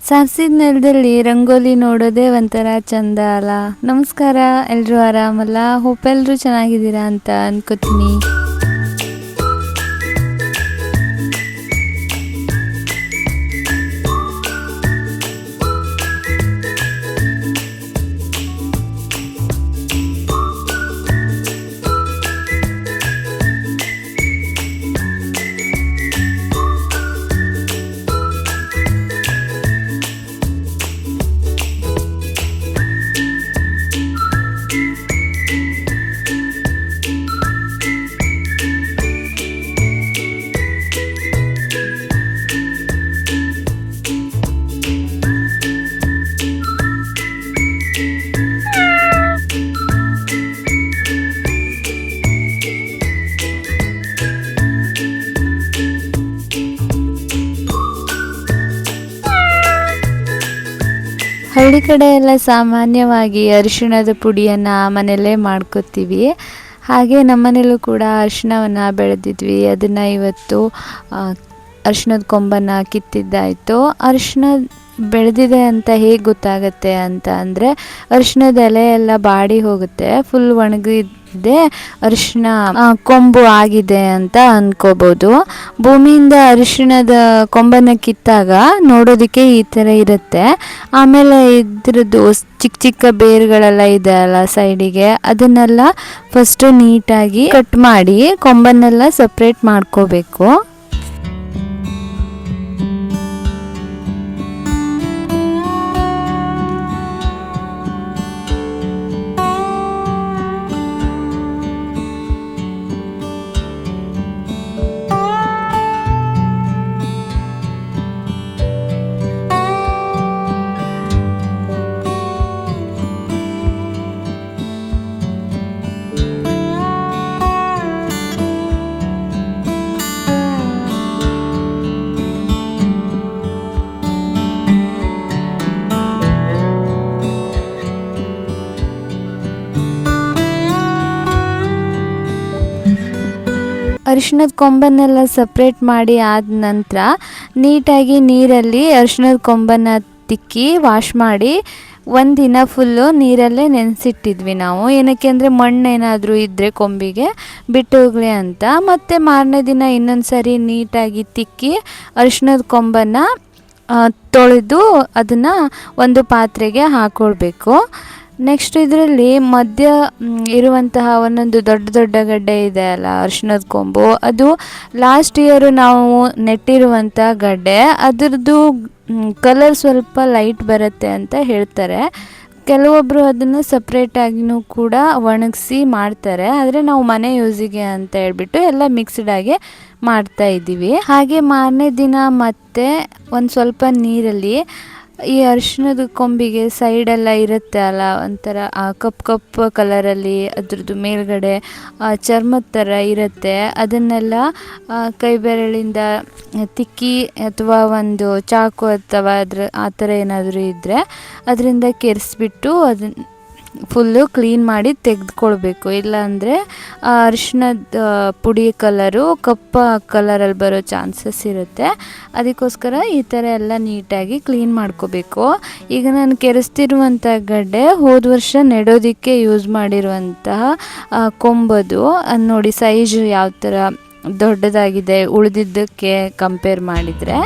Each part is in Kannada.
ಸಾರ್ಸಿದ ನೆಲದಲ್ಲಿ ರಂಗೋಲಿ ನೋಡೋದೇ ಒಂಥರ ಚಂದ ಅಲ್ಲ. ನಮಸ್ಕಾರ, ಎಲ್ಲರೂ ಆರಾಮಲ್ಲ? ಹೋಪ್ ಎಲ್ಲರೂ ಚೆನ್ನಾಗಿದ್ದೀರಾ ಅಂತ ಅನ್ಕೋತೀನಿ. ಹಳ್ಳಿ ಕಡೆ ಎಲ್ಲ ಸಾಮಾನ್ಯವಾಗಿ ಅರಿಶಿಣದ ಪುಡಿಯನ್ನು ಮನೆಯಲ್ಲೇ ಮಾಡ್ಕೋತೀವಿ. ಹಾಗೆ ನಮ್ಮನೇಲೂ ಕೂಡ ಅರಿಶಿಣವನ್ನು ಬೆಳೆದಿದ್ವಿ. ಅದನ್ನು ಇವತ್ತು ಅರಿಶಿಣದ ಕೊಂಬನ್ನು ಕಿತ್ತಿದ್ದಾಯಿತು. ಅರಿಶಿಣ ಬೆಳೆದಿದೆ ಅಂತ ಹೇಗೆ ಗೊತ್ತಾಗುತ್ತೆ ಅಂತ ಅಂದರೆ, ಅರಿಶಿಣದ ಎಲೆ ಎಲ್ಲ ಬಾಡಿ ಹೋಗುತ್ತೆ, ಫುಲ್ ಒಣಗಿದೆ, ಅರಿಶಿಣ ಕೊಂಬು ಆಗಿದೆ ಅಂತ ಅಂದ್ಕೋಬೋದು. ಭೂಮಿಯಿಂದ ಅರಿಶಿಣದ ಕೊಂಬನ್ನು ಕಿತ್ತಾಗ ನೋಡೋದಕ್ಕೆ ಈ ಥರ ಇರುತ್ತೆ. ಆಮೇಲೆ ಇದ್ರದ್ದು ಚಿಕ್ಕ ಚಿಕ್ಕ ಬೇರುಗಳೆಲ್ಲ ಇದೆ ಅಲ್ಲ ಸೈಡಿಗೆ, ಅದನ್ನೆಲ್ಲ ಫಸ್ಟು ನೀಟಾಗಿ ಕಟ್ ಮಾಡಿ ಕೊಂಬನ್ನೆಲ್ಲ ಸಪ್ರೇಟ್ ಮಾಡ್ಕೋಬೇಕು. ಅರಿಶಿಣದ ಕೊಂಬನ್ನೆಲ್ಲ ಸಪ್ರೇಟ್ ಮಾಡಿ ಆದ ನಂತರ ನೀಟಾಗಿ ನೀರಲ್ಲಿ ಅರಿಶಿಣದ ಕೊಂಬನ್ನು ತಿಕ್ಕಿ ವಾಶ್ ಮಾಡಿ ಒಂದಿನ ಫುಲ್ಲು ನೀರಲ್ಲೇ ನೆನೆಸಿಟ್ಟಿದ್ವಿ ನಾವು. ಏನಕ್ಕೆ ಅಂದರೆ ಮಣ್ಣೇನಾದರೂ ಇದ್ದರೆ ಕೊಂಬಿಗೆ ಬಿಟ್ಟು ಹೋಗಲಿ ಅಂತ. ಮತ್ತು ಮಾರನೇ ದಿನ ಇನ್ನೊಂದು ಸರಿ ನೀಟಾಗಿ ತಿಕ್ಕಿ ಅರಿಶಿಣದ ಕೊಂಬನ್ನು ತೊಳೆದು ಅದನ್ನು ಒಂದು ಪಾತ್ರೆಗೆ ಹಾಕ್ಕೊಳ್ಬೇಕು. ನೆಕ್ಸ್ಟ್ ಇದರಲ್ಲಿ ಮಧ್ಯ ಇರುವಂತಹ ಒಂದೊಂದು ದೊಡ್ಡ ದೊಡ್ಡ ಗಡ್ಡೆ ಇದೆ ಅಲ್ಲ ಅರಿಶಿಣದ ಕೊಂಬು, ಅದು ಲಾಸ್ಟ್ ಇಯರು ನಾವು ನೆಟ್ಟಿರುವಂಥ ಗಡ್ಡೆ. ಅದರದ್ದು ಕಲರ್ ಸ್ವಲ್ಪ ಲೈಟ್ ಬರುತ್ತೆ ಅಂತ ಹೇಳ್ತಾರೆ. ಕೆಲವೊಬ್ಬರು ಅದನ್ನು ಸಪ್ರೇಟಾಗಿಯೂ ಕೂಡ ಒಣಗಿಸಿ ಮಾಡ್ತಾರೆ. ಆದರೆ ನಾವು ಮನೆ ಯೂಸಿಗೆ ಅಂತ ಹೇಳ್ಬಿಟ್ಟು ಎಲ್ಲ ಮಿಕ್ಸ್ಡಾಗಿ ಮಾಡ್ತಾಯಿದ್ದೀವಿ. ಹಾಗೆ ಮಾರನೇ ದಿನ ಮತ್ತೆ ಒಂದು ಸ್ವಲ್ಪ ನೀರಲ್ಲಿ ಈ ಅರಿಶಿಣದ ಕೊಂಬಿಗೆ ಸೈಡೆಲ್ಲ ಇರುತ್ತೆ ಅಲ್ಲ ಒಂಥರ ಕಪ್ಪು ಕಲರಲ್ಲಿ, ಅದ್ರದ್ದು ಮೇಲ್ಗಡೆ ಚರ್ಮದ ಥರ ಇರುತ್ತೆ. ಅದನ್ನೆಲ್ಲ ಕೈ ಬೆರಳಿಂದ ತಿಕ್ಕಿ ಅಥವಾ ಒಂದು ಚಾಕು ಅಥವಾ ಆ ಥರ ಏನಾದರೂ ಇದ್ದರೆ ಅದರಿಂದ ಕೆರೆಸ್ಬಿಟ್ಟು ಅದನ್ನು ಫುಲ್ಲು ಕ್ಲೀನ್ ಮಾಡಿ ತೆಗೆದುಕೊಳ್ಬೇಕು. ಇಲ್ಲಾಂದರೆ ಅರಿಶಿಣದ ಪುಡಿ ಕಲರು ಕಪ್ಪು ಕಲರಲ್ಲಿ ಬರೋ ಚಾನ್ಸಸ್ ಇರುತ್ತೆ. ಅದಕ್ಕೋಸ್ಕರ ಈ ಥರ ಎಲ್ಲ ನೀಟಾಗಿ ಕ್ಲೀನ್ ಮಾಡ್ಕೋಬೇಕು. ಈಗ ನಾನು ಕೆರೆಸ್ತಿರುವಂಥ ಗಡ್ಡೆ ಹೋದ ವರ್ಷ ನೆಡೋದಕ್ಕೆ ಯೂಸ್ ಮಾಡಿರುವಂತಹ ಕೊಂಬದು. ನೋಡಿ ಸೈಜು ಯಾವ ಥರ ದೊಡ್ಡದಾಗಿದೆ ಉಳಿದಿದ್ದಕ್ಕೆ ಕಂಪೇರ್ ಮಾಡಿದರೆ.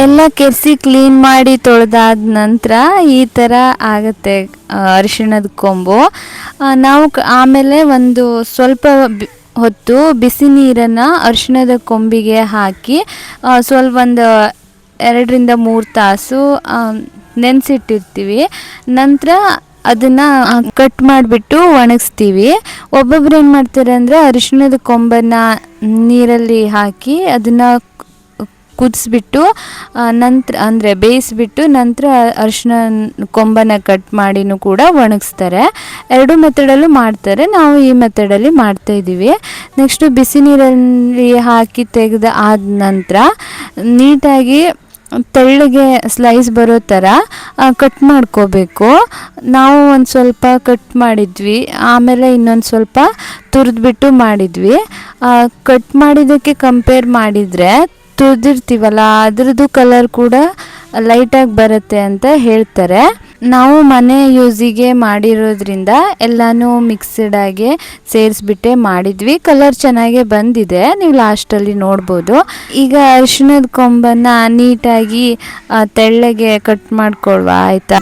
ಎಲ್ಲ ಕೆರೆಸಿ ಕ್ಲೀನ್ ಮಾಡಿ ತೊಳೆದಾದ ನಂತರ ಈ ಥರ ಆಗುತ್ತೆ ಅರಿಶಿಣದ ಕೊಂಬು. ನಾವು ಆಮೇಲೆ ಒಂದು ಸ್ವಲ್ಪ ಹೊತ್ತು ಬಿಸಿ ನೀರನ್ನು ಅರಿಶಿಣದ ಕೊಂಬಿಗೆ ಹಾಕಿ ಸ್ವಲ್ಪ ಒಂದು 2-3 ತಾಸು ನೆನೆಸಿಟ್ಟಿರ್ತೀವಿ. ನಂತರ ಅದನ್ನು ಕಟ್ ಮಾಡಿಬಿಟ್ಟು ಒಣಗಿಸ್ತೀವಿ. ಒಬ್ಬೊಬ್ರು ಏನು ಮಾಡ್ತಾರೆ ಅಂದರೆ ಅರಿಶಿಣದ ಕೊಂಬನ್ನು ನೀರಲ್ಲಿ ಹಾಕಿ ಅದನ್ನು ಕುದಿಸ್ಬಿಟ್ಟು ನಂತರ ಅಂದರೆ ಬೇಯಿಸ್ಬಿಟ್ಟು ನಂತರ ಅರಿಶಿನ ಕೊಂಬನ್ನು ಕಟ್ ಮಾಡಿನೂ ಕೂಡ ಒಣಗಿಸ್ತಾರೆ. ಎರಡು ಮೆಥಡಲ್ಲೂ ಮಾಡ್ತಾರೆ, ನಾವು ಈ ಮೆಥಡಲ್ಲಿ ಮಾಡ್ತಾಯಿದ್ದೀವಿ. ನೆಕ್ಸ್ಟು ಬಿಸಿ ನೀರಲ್ಲಿ ಹಾಕಿ ತೆಗೆದ ಆದ ನಂತರ ನೀಟಾಗಿ ತೆಳ್ಳಗೆ ಸ್ಲೈಸ್ ಬರೋ ಥರ ಕಟ್ ಮಾಡ್ಕೋಬೇಕು. ನಾವು ಒಂದು ಸ್ವಲ್ಪ ಕಟ್ ಮಾಡಿದ್ವಿ, ಆಮೇಲೆ ಇನ್ನೊಂದು ಸ್ವಲ್ಪ ತುರಿದ್ಬಿಟ್ಟು ಮಾಡಿದ್ವಿ. ಕಟ್ ಮಾಡಿದ್ದಕ್ಕೆ ಕಂಪೇರ್ ಮಾಡಿದರೆ ತುರಿದಿರ್ತೀವಲ್ಲ ಅದರದ್ದು ಕಲರ್ ಕೂಡ ಲೈಟಾಗಿ ಬರುತ್ತೆ ಅಂತ ಹೇಳ್ತಾರೆ. ನಾವು ಮನೆ ಯೂಸಿಗೆ ಮಾಡಿರೋದ್ರಿಂದ ಎಲ್ಲನೂ ಮಿಕ್ಸ್ಡಾಗಿ ಸೇರಿಸ್ಬಿಟ್ಟೆ ಮಾಡಿದ್ವಿ. ಕಲರ್ ಚೆನ್ನಾಗೇ ಬಂದಿದೆ, ನೀವು ಲಾಸ್ಟಲ್ಲಿ ನೋಡ್ಬೋದು. ಈಗ ಅರಿಶಿಣದ ಕೊಂಬನ್ನು ನೀಟಾಗಿ ತೆಳ್ಳಗೆ ಕಟ್ ಮಾಡ್ಕೊಳ್ವ ಆಯಿತಾ.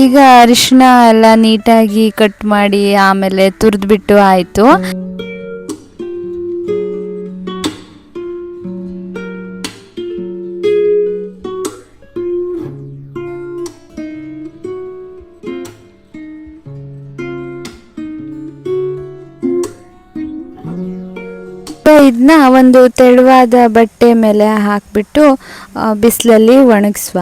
ಈಗ ಅರಿಶಿನ ಎಲ್ಲ ನೀಟಾಗಿ ಕಟ್ ಮಾಡಿ ಆಮೇಲೆ ತುರಿದ್ಬಿಟ್ಟು ಆಯಿತು. ಇದನ್ನ ಒಂದು ತೆಳುವಾದ ಬಟ್ಟೆ ಮೇಲೆ ಹಾಕಿಬಿಟ್ಟು ಬಿಸಿಲಲ್ಲಿ ಒಣಗಿಸುವ.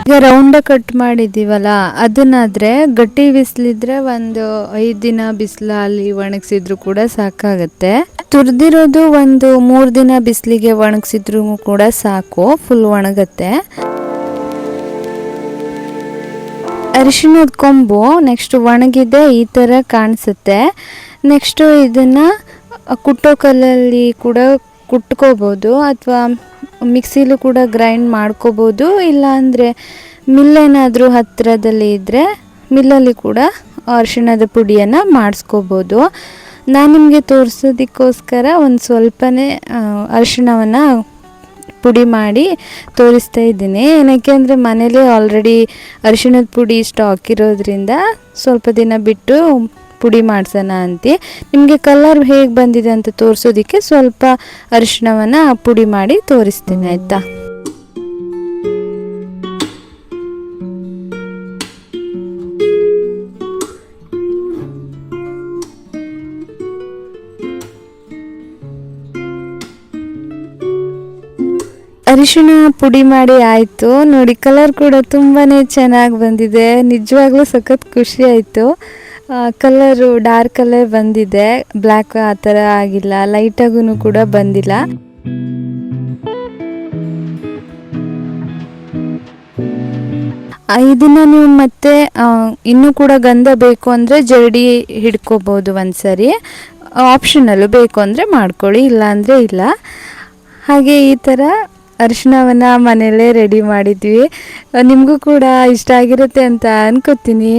ಈಗ ರೌಂಡ ಕಟ್ ಮಾಡಿದ್ದೀವಲ್ಲ ಅದನ್ನಾದರೆ ಗಟ್ಟಿ ಬಿಸಿಲಿದ್ರೆ ಒಂದು 5 ದಿನ ಬಿಸಿಲಲ್ಲಿ ಒಣಗಿಸಿದ್ರು ಕೂಡ ಸಾಕಾಗತ್ತೆ. ತುರಿದಿರೋದು ಒಂದು 3 ದಿನ ಬಿಸಿಲಿಗೆ ಒಣಗಿಸಿದ್ರು ಕೂಡ ಸಾಕು, ಫುಲ್ ಒಣಗತ್ತೆ. ಅರಿಶಿಣದ ಕೊಂಬು ನೆಕ್ಸ್ಟ್ ಒಣಗಿದೆ ಈ ಥರ ಕಾಣಿಸುತ್ತೆ. ನೆಕ್ಸ್ಟು ಇದನ್ನು ಕುಟ್ಟೋ ಕಲ್ಲಲ್ಲಿ ಕೂಡ ಕುಟ್ಕೋಬೋದು ಅಥವಾ ಮಿಕ್ಸಿಲೂ ಕೂಡ ಗ್ರೈಂಡ್ ಮಾಡ್ಕೋಬೋದು. ಇಲ್ಲ ಅಂದರೆ ಮಿಲ್ಲೇನಾದರೂ ಹತ್ತಿರದಲ್ಲಿ ಇದ್ದರೆ ಮಿಲ್ಲಲ್ಲಿ ಕೂಡ ಅರಿಶಿಣದ ಪುಡಿಯನ್ನು ಮಾಡಿಸ್ಕೋಬೋದು. ನಾನು ನಿಮಗೆ ತೋರಿಸೋದಕ್ಕೋಸ್ಕರ ಒಂದು ಸ್ವಲ್ಪನೇ ಅರಿಶಿಣವನ್ನು ಪುಡಿ ಮಾಡಿ ತೋರಿಸ್ತಾ ಇದ್ದೀನಿ. ಏನಕ್ಕೆ ಅಂದರೆ ಮನೇಲಿ ಆಲ್ರೆಡಿ ಅರಿಶಿಣದ ಪುಡಿ ಸ್ಟಾಕ್ ಇರೋದ್ರಿಂದ ಸ್ವಲ್ಪ ದಿನ ಬಿಟ್ಟು ಪುಡಿ ಮಾಡ್ಸೋಣ ಅಂತ. ನಿಮಗೆ ಕಲರ್ ಹೇಗೆ ಬಂದಿದೆ ಅಂತ ತೋರಿಸೋದಕ್ಕೆ ಸ್ವಲ್ಪ ಅರಿಶಿಣವನ್ನು ಪುಡಿ ಮಾಡಿ ತೋರಿಸ್ತೀನಿ ಆಯಿತಾ. ಅರಿಶಿಣ ಪುಡಿ ಮಾಡಿ ಆಯಿತು ನೋಡಿ. ಕಲರ್ ಕೂಡ ತುಂಬಾ ಚೆನ್ನಾಗಿ ಬಂದಿದೆ, ನಿಜವಾಗ್ಲೂ ಸಖತ್ ಖುಷಿ ಆಯಿತು. ಕಲರು ಡಾರ್ಕ್ ಕಲರ್ ಬಂದಿದೆ, ಬ್ಲ್ಯಾಕ್ ಆ ಥರ ಆಗಿಲ್ಲ, ಲೈಟಾಗೂ ಕೂಡ ಬಂದಿಲ್ಲ. ಇದನ್ನು ನೀವು ಮತ್ತೆ ಇನ್ನೂ ಕೂಡ ಗಂಧ ಬೇಕು ಅಂದರೆ ಜರಡಿ ಹಿಡ್ಕೋಬೋದು ಒಂದ್ಸರಿ, ಆಪ್ಷನಲ್ಲು, ಬೇಕು ಅಂದರೆ ಮಾಡ್ಕೊಳ್ಳಿ, ಇಲ್ಲ ಅಂದರೆ ಇಲ್ಲ. ಹಾಗೆ ಈ ಥರ ಅರಿಶಿಣವನ್ನು ಮನೆಯಲ್ಲೇ ರೆಡಿ ಮಾಡಿದ್ವಿ. ನಿಮಗೂ ಕೂಡ ಇಷ್ಟ ಆಗಿರುತ್ತೆ ಅಂತ ಅನ್ಕೋತೀನಿ.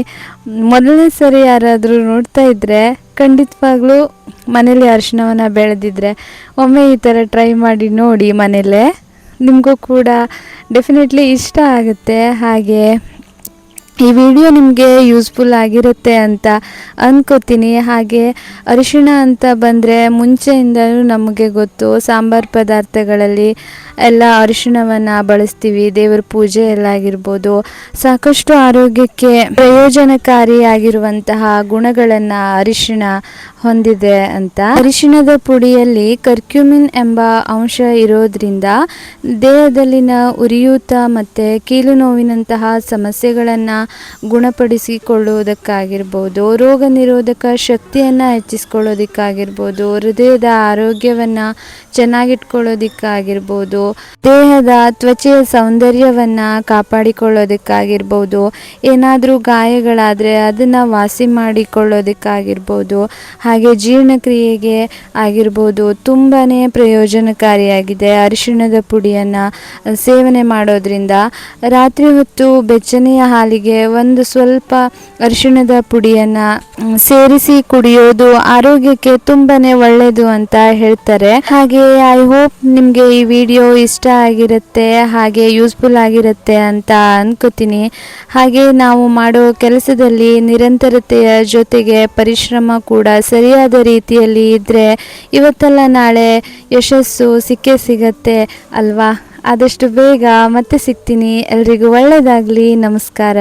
ಮೊದಲನೇ ಸರಿ ಯಾರಾದರೂ ನೋಡ್ತಾ ಇದ್ದರೆ ಖಂಡಿತವಾಗ್ಲೂ ಮನೇಲಿ ಅರಿಶಿಣವನ್ನು ಬೆಳೆದಿದ್ರೆ ಒಮ್ಮೆ ಈ ಥರ ಟ್ರೈ ಮಾಡಿ ನೋಡಿ ಮನೇಲೇ. ನಿಮಗೂ ಕೂಡ ಡೆಫಿನೆಟ್ಲಿ ಇಷ್ಟ ಆಗುತ್ತೆ. ಹಾಗೆ ಈ ವಿಡಿಯೋ ನಿಮಗೆ ಯೂಸ್ಫುಲ್ ಆಗಿರುತ್ತೆ ಅಂತ ಅಂದ್ಕೋತೀನಿ. ಹಾಗೆ ಅರಿಶಿಣ ಅಂತ ಬಂದರೆ ಮುಂಚೆಯಿಂದಲೂ ನಮಗೆ ಗೊತ್ತು, ಸಾಂಬಾರು ಪದಾರ್ಥಗಳಲ್ಲಿ ಎಲ್ಲ ಅರಿಶಿಣವನ್ನು ಬಳಸ್ತೀವಿ. ದೇವರ ಪೂಜೆಯಲ್ಲಾಗಿರ್ಬೋದು, ಸಾಕಷ್ಟು ಆರೋಗ್ಯಕ್ಕೆ ಪ್ರಯೋಜನಕಾರಿಯಾಗಿರುವಂತಹ ಗುಣಗಳನ್ನು ಅರಿಶಿಣ ಹೊಂದಿದೆ ಅಂತ. ಅರಿಶಿಣದ ಪುಡಿಯಲ್ಲಿ ಕರ್ಕ್ಯೂಮಿನ್ ಎಂಬ ಅಂಶ ಇರೋದ್ರಿಂದ ದೇಹದಲ್ಲಿನ ಉರಿಯೂತ ಮತ್ತು ಕೀಲು ನೋವಿನಂತಹ ಸಮಸ್ಯೆಗಳನ್ನು ಗುಣಪಡಿಸಿಕೊಳ್ಳುವುದಕ್ಕಾಗಿರ್ಬೋದು, ರೋಗ ನಿರೋಧಕ ಶಕ್ತಿಯನ್ನು ಹೆಚ್ಚಿಸ್ಕೊಳ್ಳೋದಕ್ಕಾಗಿರ್ಬೋದು, ಹೃದಯದ ಆರೋಗ್ಯವನ್ನು ಚೆನ್ನಾಗಿಟ್ಕೊಳ್ಳೋದಕ್ಕಾಗಿರ್ಬೋದು, ದೇಹದ ತ್ವಚೆಯ ಸೌಂದರ್ಯವನ್ನು ಕಾಪಾಡಿಕೊಳ್ಳೋದಕ್ಕಾಗಿರ್ಬೋದು, ಏನಾದರೂ ಗಾಯಗಳಾದರೆ ಅದನ್ನು ವಾಸಿ ಮಾಡಿಕೊಳ್ಳೋದಕ್ಕಾಗಿರ್ಬೋದು, ಹಾಗೆ ಜೀರ್ಣಕ್ರಿಯೆಗೆ ಆಗಿರ್ಬೋದು ತುಂಬಾ ಪ್ರಯೋಜನಕಾರಿಯಾಗಿದೆ. ಅರಿಶಿಣದ ಪುಡಿಯನ್ನು ಸೇವನೆ ಮಾಡೋದ್ರಿಂದ ರಾತ್ರಿ ಹೊತ್ತು ಬೆಚ್ಚನೆಯ ಹಾಲಿಗೆ ಒಂದು ಸ್ವಲ್ಪ ಅರಿಶಿಣದ ಪುಡಿಯನ್ನು ಸೇರಿಸಿ ಕುಡಿಯೋದು ಆರೋಗ್ಯಕ್ಕೆ ತುಂಬಾ ಒಳ್ಳೆಯದು ಅಂತ ಹೇಳ್ತಾರೆ. ಹಾಗೆ ಐ ಹೋಪ್ ನಿಮಗೆ ಈ ವಿಡಿಯೋ ಇಷ್ಟ ಆಗಿರುತ್ತೆ, ಹಾಗೆ ಯೂಸ್ಫುಲ್ ಆಗಿರುತ್ತೆ ಅಂತ ಅನ್ಕೋತೀನಿ. ಹಾಗೆ ನಾವು ಮಾಡೋ ಕೆಲಸದಲ್ಲಿ ನಿರಂತರತೆಯ ಜೊತೆಗೆ ಪರಿಶ್ರಮ ಕೂಡ ಸರಿಯಾದ ರೀತಿಯಲ್ಲಿ ಇದ್ದರೆ ಇವತ್ತಲ್ಲ ನಾಳೆ ಯಶಸ್ಸು ಸಿಕ್ಕೇ ಸಿಗತ್ತೆ ಅಲ್ವಾ. ಆದಷ್ಟು ಬೇಗ ಮತ್ತೆ ಸಿಗ್ತೀನಿ. ಎಲ್ರಿಗೂ ಒಳ್ಳೆಯದಾಗಲಿ. ನಮಸ್ಕಾರ.